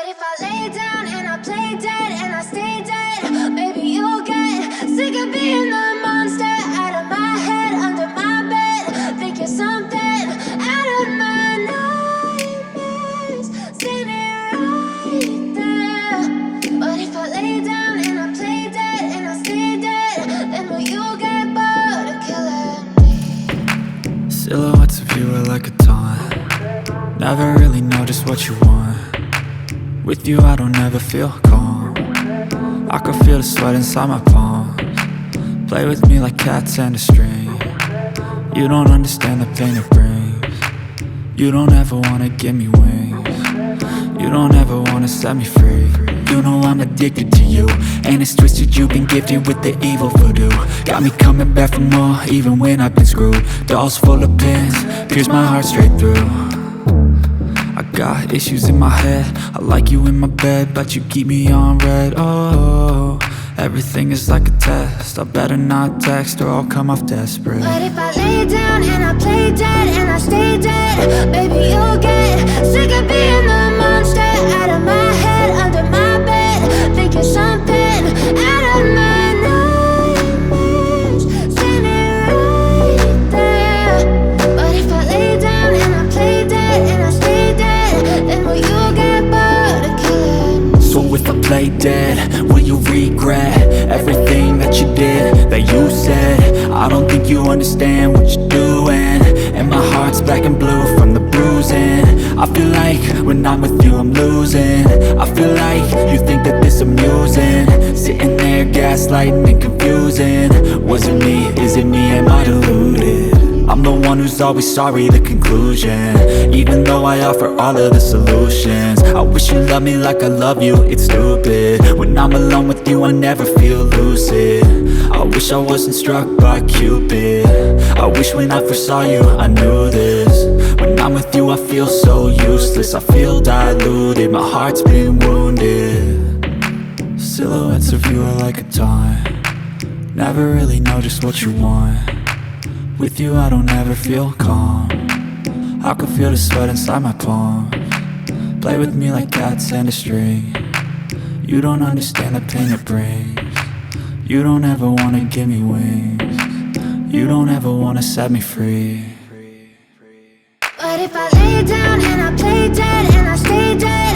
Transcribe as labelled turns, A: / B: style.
A: if I lay down and I play dead and I stay dead, maybe you'll get sick of being the monster out of my head, under my bed. Think you're something out of my nightmares, standing right there. But if I lay down and I play dead and I stay dead, then will you get bored of killing me?
B: Silhouettes of you are like a taunt. Never really know just what you want. With you I don't ever feel calm. I can feel the sweat inside my palms. Play with me like cats and a string. You don't understand the pain it brings. You don't ever wanna give me wings. You don't ever wanna set me free. You know I'm addicted to you, and it's twisted, you've been gifted with the evil voodoo. Got me coming back for more, even when I've been screwed. Dolls full of pins, pierce my heart straight through. I got issues in my head, I like you in my bed, but you keep me on red. Oh, everything is like a test, I better not text or I'll come off desperate.
A: But if I lay down and I play dead and I stay dead, baby you'll get sick of being the monster out of my head, under my bed. Think you're something out of my nightmares, standing right there. But if I lay down and I play dead and I stay dead, then will you get bored of killing me?
B: So if I play dead, will you regret everything that you did, that you said? I don't think you understand what you're doing, and my heart's black and blue from the bruising. I feel like when I'm with you I'm losing. I feel like you think that this amusing, sitting there gaslighting and confusing. Was it me? Is it me? Am I deluded? I'm the one who's always sorry, the conclusion, even though I offer all of the solutions. I wish you loved me like I love you, it's stupid. When I'm alone with you I never feel lucid. I wish I wasn't struck by Cupid. I wish when I first saw you I knew this. When I'm with you I feel so useless, I feel diluted, my heart's been wounded. Silhouettes of you are like a taunt. Never really know just what you want. With you I don't ever feel calm. I can feel the sweat inside my palms. Play with me like cats and a string. You don't understand the pain it brings. You don't ever wanna give me wings. You don't ever wanna set me free.
A: But if I lay down and I play dead and I stay dead,